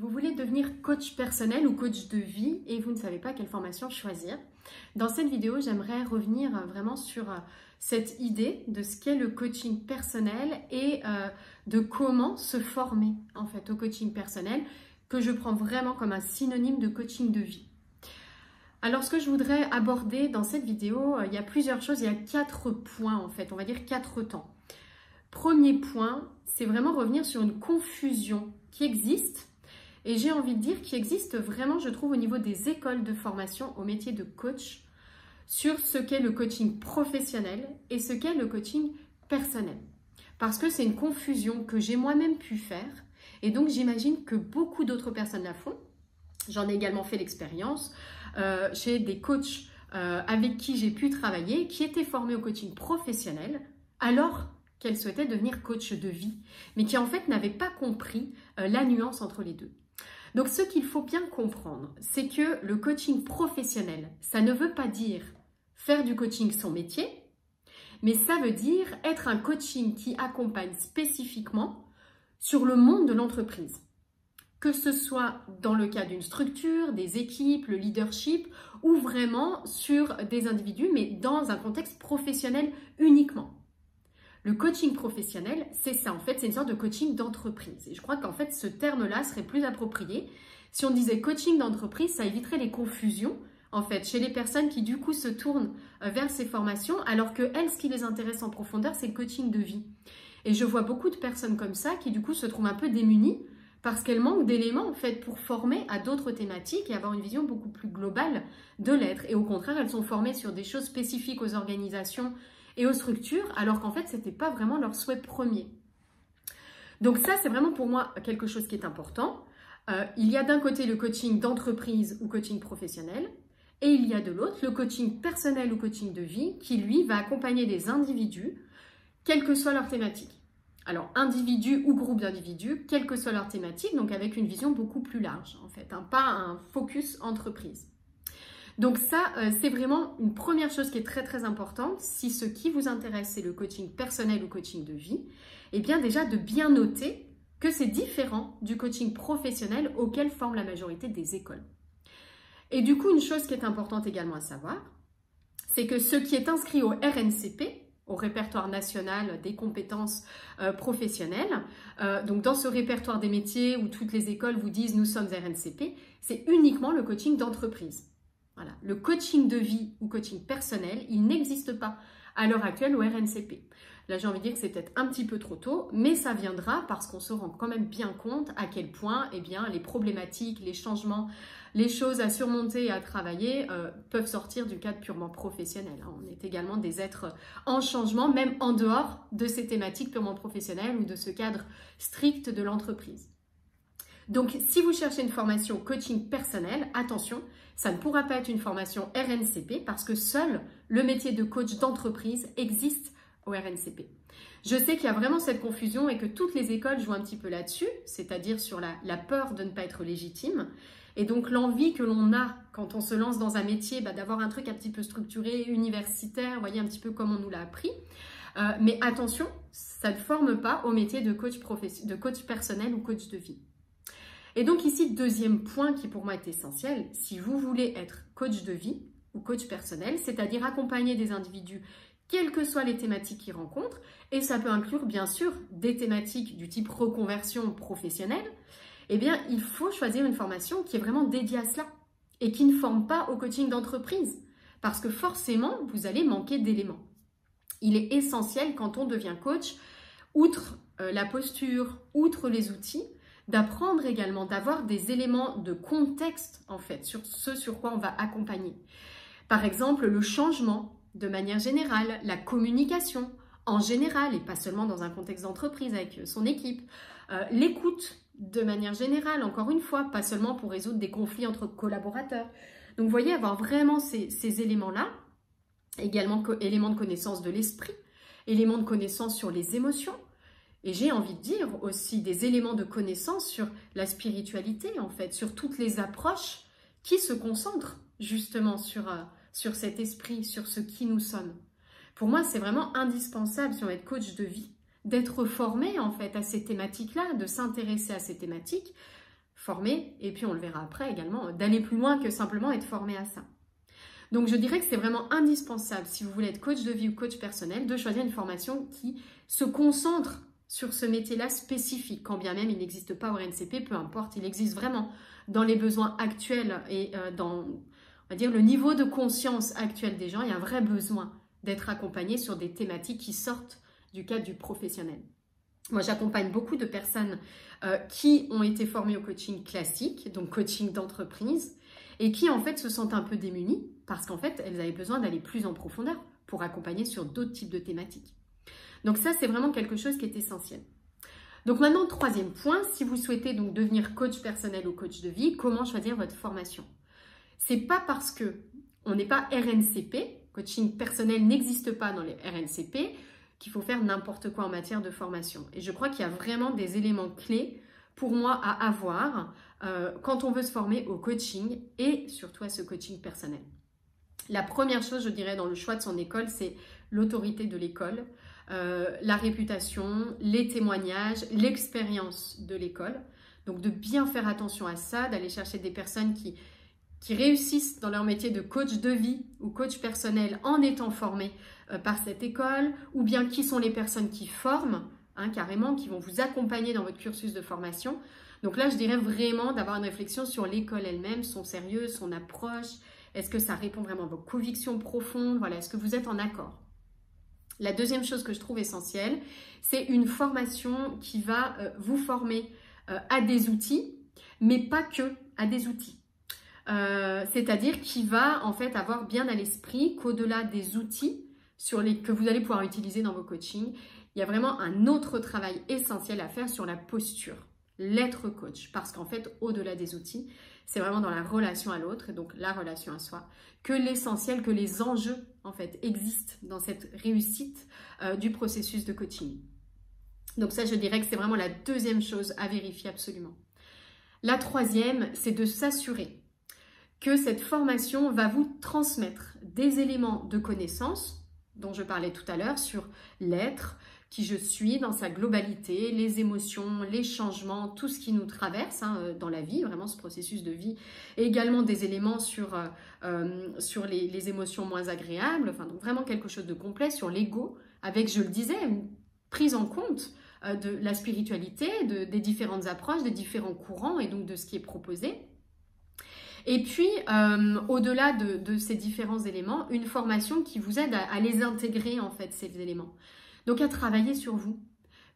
Vous voulez devenir coach personnel ou coach de vie et vous ne savez pas quelle formation choisir. Dans cette vidéo, j'aimerais revenir vraiment sur cette idée de ce qu'est le coaching personnel et de comment se former en fait au coaching personnel, que je prends vraiment comme un synonyme de coaching de vie. Alors ce que je voudrais aborder dans cette vidéo, il y a plusieurs choses, il y a 4 points en fait, on va dire 4 temps. Premier point, c'est vraiment revenir sur une confusion qui existe. Et j'ai envie de dire qu'il existe vraiment, je trouve, au niveau des écoles de formation au métier de coach, sur ce qu'est le coaching professionnel et ce qu'est le coaching personnel. Parce que c'est une confusion que j'ai moi-même pu faire et donc j'imagine que beaucoup d'autres personnes la font. J'en ai également fait l'expérience chez des coachs avec qui j'ai pu travailler, qui étaient formés au coaching professionnel, alors qu'elles souhaitaient devenir coach de vie, mais qui en fait n'avaient pas compris la nuance entre les deux. Donc ce qu'il faut bien comprendre, c'est que le coaching professionnel, ça ne veut pas dire faire du coaching son métier, mais ça veut dire être un coaching qui accompagne spécifiquement sur le monde de l'entreprise. Que ce soit dans le cas d'une structure, des équipes, le leadership, ou vraiment sur des individus, mais dans un contexte professionnel uniquement. Le coaching professionnel, c'est ça en fait, c'est une sorte de coaching d'entreprise. Et je crois qu'en fait, ce terme-là serait plus approprié. Si on disait coaching d'entreprise, ça éviterait les confusions en fait chez les personnes qui du coup se tournent vers ces formations, alors que elles, ce qui les intéresse en profondeur, c'est le coaching de vie. Et je vois beaucoup de personnes comme ça qui du coup se trouvent un peu démunies parce qu'elles manquent d'éléments en fait pour former à d'autres thématiques et avoir une vision beaucoup plus globale de l'être. Et au contraire, elles sont formées sur des choses spécifiques aux organisations et aux structures, alors qu'en fait, ce n'était pas vraiment leur souhait premier. Donc ça, c'est vraiment pour moi quelque chose qui est important. Il y a d'un côté le coaching d'entreprise ou coaching professionnel, et il y a de l'autre le coaching personnel ou coaching de vie, qui lui va accompagner des individus, quelle que soit leur thématique. Alors, individu ou groupe d'individus, quelle que soit leur thématique, donc avec une vision beaucoup plus large, en fait, pas un focus entreprise. Donc ça, c'est vraiment une première chose qui est très très importante. Si ce qui vous intéresse, c'est le coaching personnel ou coaching de vie, eh bien déjà de bien noter que c'est différent du coaching professionnel auquel forment la majorité des écoles. Et du coup, une chose qui est importante également à savoir, c'est que ce qui est inscrit au RNCP, au répertoire national des compétences professionnelles, donc dans ce répertoire des métiers où toutes les écoles vous disent « nous sommes RNCP », c'est uniquement le coaching d'entreprise. Voilà. Le coaching de vie ou coaching personnel, il n'existe pas à l'heure actuelle au RNCP. Là, j'ai envie de dire que c'est peut-être un petit peu trop tôt, mais ça viendra parce qu'on se rend quand même bien compte à quel point eh bien, les problématiques, les changements, les choses à surmonter et à travailler peuvent sortir du cadre purement professionnel. On est également des êtres en changement, même en dehors de ces thématiques purement professionnelles ou de ce cadre strict de l'entreprise. Donc, si vous cherchez une formation coaching personnel, attention, ça ne pourra pas être une formation RNCP parce que seul le métier de coach d'entreprise existe au RNCP. Je sais qu'il y a vraiment cette confusion et que toutes les écoles jouent un petit peu là-dessus, c'est-à-dire sur la peur de ne pas être légitime. Et donc, l'envie que l'on a quand on se lance dans un métier, d'avoir un truc un petit peu structuré, universitaire, vous voyez, un petit peu comme on nous l'a appris. Mais attention, ça ne forme pas au métier de coach personnel ou coach de vie. Et donc ici, deuxième point qui pour moi est essentiel, si vous voulez être coach de vie ou coach personnel, c'est-à-dire accompagner des individus, quelles que soient les thématiques qu'ils rencontrent, et ça peut inclure bien sûr des thématiques du type reconversion professionnelle, eh bien il faut choisir une formation qui est vraiment dédiée à cela et qui ne forme pas au coaching d'entreprise, parce que forcément, vous allez manquer d'éléments. Il est essentiel quand on devient coach, outre la posture, outre les outils, d'apprendre également, d'avoir des éléments de contexte en fait sur ce sur quoi on va accompagner. Par exemple, le changement de manière générale, la communication en général et pas seulement dans un contexte d'entreprise avec son équipe, l'écoute de manière générale, encore une fois, pas seulement pour résoudre des conflits entre collaborateurs. Donc vous voyez, avoir vraiment ces éléments-là, également éléments de connaissance de l'esprit, éléments de connaissance sur les émotions, et j'ai envie de dire aussi des éléments de connaissance sur la spiritualité, en fait, sur toutes les approches qui se concentrent justement sur cet esprit, sur ce qui nous sommes. Pour moi, c'est vraiment indispensable, si on veut être coach de vie, d'être formé en fait à ces thématiques-là, de s'intéresser à ces thématiques, former, et puis on le verra après également, d'aller plus loin que simplement être formé à ça. Donc je dirais que c'est vraiment indispensable, si vous voulez être coach de vie ou coach personnel, de choisir une formation qui se concentre sur ce métier-là spécifique, quand bien même il n'existe pas au RNCP, peu importe, il existe vraiment dans les besoins actuels et dans, on va dire, le niveau de conscience actuel des gens. Il y a un vrai besoin d'être accompagné sur des thématiques qui sortent du cadre du professionnel. Moi, j'accompagne beaucoup de personnes qui ont été formées au coaching classique, donc coaching d'entreprise, et qui en fait se sentent un peu démunies parce qu'en fait, elles avaient besoin d'aller plus en profondeur pour accompagner sur d'autres types de thématiques. Donc ça, c'est vraiment quelque chose qui est essentiel. Donc maintenant, troisième point, si vous souhaitez donc devenir coach personnel ou coach de vie, comment choisir votre formation? C'est pas parce que on n'est pas RNCP, coaching personnel n'existe pas dans les RNCP, qu'il faut faire n'importe quoi en matière de formation. Et je crois qu'il y a vraiment des éléments clés pour moi à avoir quand on veut se former au coaching et surtout à ce coaching personnel. La première chose, je dirais, dans le choix de son école, c'est l'autorité de l'école, la réputation, les témoignages, l'expérience de l'école. Donc de bien faire attention à ça, d'aller chercher des personnes qui réussissent dans leur métier de coach de vie ou coach personnel en étant formés par cette école, ou bien qui sont les personnes qui forment, carrément, qui vont vous accompagner dans votre cursus de formation. Donc là, je dirais vraiment d'avoir une réflexion sur l'école elle-même, son sérieux, son approche. Est-ce que ça répond vraiment à vos convictions profondes? Voilà, est-ce que vous êtes en accord? La deuxième chose que je trouve essentielle, c'est une formation qui va vous former à des outils, mais pas que à des outils. C'est-à-dire qui va en fait avoir bien à l'esprit qu'au-delà des outils que vous allez pouvoir utiliser dans vos coachings, il y a vraiment un autre travail essentiel à faire sur la posture, l'être coach. Parce qu'en fait, au-delà des outils, c'est vraiment dans la relation à l'autre, et donc la relation à soi, que l'essentiel, que les enjeux en fait existent dans cette réussite du processus de coaching. Donc ça, je dirais que c'est vraiment la deuxième chose à vérifier absolument. La troisième, c'est de s'assurer que cette formation va vous transmettre des éléments de connaissance dont je parlais tout à l'heure sur l'être, qui je suis dans sa globalité, les émotions, les changements, tout ce qui nous traverse dans la vie, vraiment ce processus de vie, et également des éléments sur les émotions moins agréables, enfin donc vraiment quelque chose de complet sur l'ego, avec, je le disais, une prise en compte de la spiritualité, des différentes approches, des différents courants et donc de ce qui est proposé. Et puis, au-delà de ces différents éléments, une formation qui vous aide à les intégrer, en fait, ces éléments. Donc, à travailler sur vous.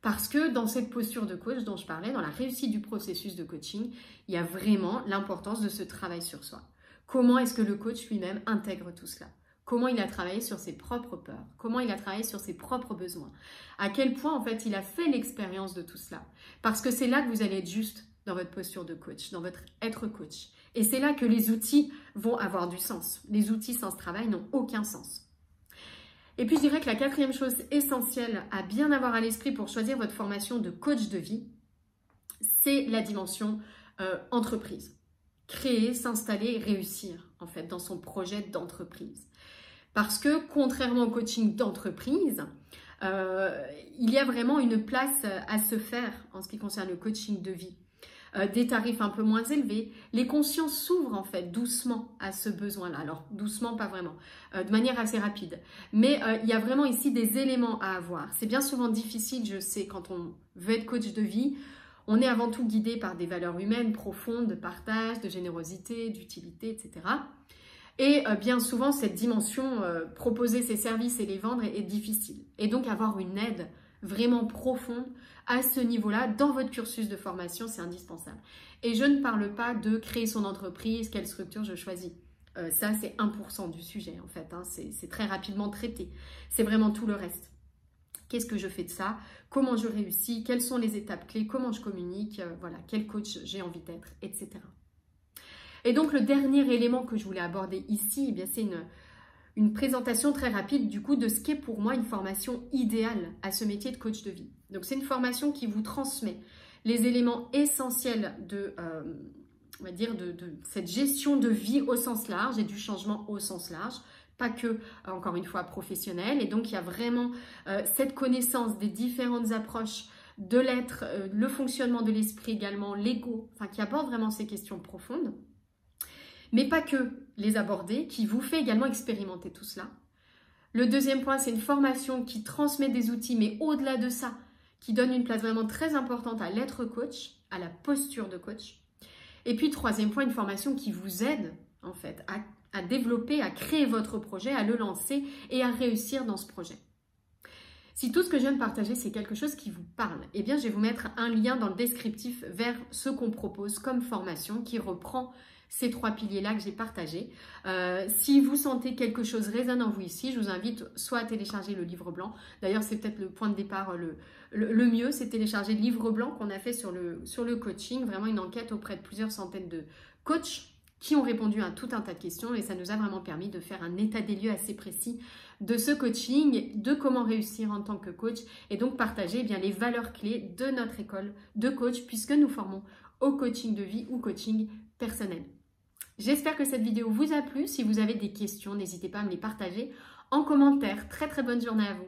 Parce que dans cette posture de coach dont je parlais, dans la réussite du processus de coaching, il y a vraiment l'importance de ce travail sur soi. Comment est-ce que le coach lui-même intègre tout cela? Comment il a travaillé sur ses propres peurs? Comment il a travaillé sur ses propres besoins? À quel point, en fait, il a fait l'expérience de tout cela? Parce que c'est là que vous allez être juste dans votre posture de coach, dans votre être coach. Et c'est là que les outils vont avoir du sens. Les outils sans ce travail n'ont aucun sens. Et puis je dirais que la quatrième chose essentielle à bien avoir à l'esprit pour choisir votre formation de coach de vie, c'est la dimension entreprise. Créer, s'installer, réussir en fait dans son projet d'entreprise. Parce que contrairement au coaching d'entreprise, il y a vraiment une place à se faire en ce qui concerne le coaching de vie. Des tarifs un peu moins élevés, les consciences s'ouvrent en fait doucement à ce besoin-là. Alors doucement, pas vraiment, de manière assez rapide. Mais il y a vraiment ici des éléments à avoir. C'est bien souvent difficile, je sais, quand on veut être coach de vie, on est avant tout guidé par des valeurs humaines profondes, de partage, de générosité, d'utilité, etc. Et bien souvent, cette dimension, proposer ses services et les vendre est difficile. Et donc avoir une aide vraiment profonde à ce niveau-là, dans votre cursus de formation, c'est indispensable. Et je ne parle pas de créer son entreprise, quelle structure je choisis. Ça, c'est 1% du sujet, en fait. C'est très rapidement traité. C'est vraiment tout le reste. Qu'est-ce que je fais de ça? Comment je réussis? Quelles sont les étapes clés? Comment je communique? Voilà, quel coach j'ai envie d'être, etc. Et donc, le dernier élément que je voulais aborder ici, eh bien, c'est une présentation très rapide du coup de ce qu'est pour moi une formation idéale à ce métier de coach de vie. Donc c'est une formation qui vous transmet les éléments essentiels on va dire de cette gestion de vie au sens large et du changement au sens large, pas que, encore une fois, professionnel. Et donc il y a vraiment cette connaissance des différentes approches de l'être, le fonctionnement de l'esprit également, l'ego, enfin qui aborde vraiment ces questions profondes. Mais pas que les aborder, qui vous fait également expérimenter tout cela. Le deuxième point, c'est une formation qui transmet des outils, mais au-delà de ça, qui donne une place vraiment très importante à l'être coach, à la posture de coach. Et puis, troisième point, une formation qui vous aide, en fait, à développer, à créer votre projet, à le lancer et à réussir dans ce projet. Si tout ce que je viens de partager, c'est quelque chose qui vous parle, eh bien, je vais vous mettre un lien dans le descriptif vers ce qu'on propose comme formation qui reprend ces 3 piliers-là que j'ai partagés. Si vous sentez quelque chose résonne en vous ici, je vous invite soit à télécharger le livre blanc. D'ailleurs, c'est peut-être le point de départ le mieux, c'est télécharger le livre blanc qu'on a fait sur le coaching. Vraiment une enquête auprès de plusieurs centaines de coachs qui ont répondu à tout un tas de questions et ça nous a vraiment permis de faire un état des lieux assez précis de ce coaching, de comment réussir en tant que coach et donc partager bien les valeurs clés de notre école de coach puisque nous formons au coaching de vie ou coaching personnel. J'espère que cette vidéo vous a plu. Si vous avez des questions, n'hésitez pas à me les partager en commentaire. Très très bonne journée à vous.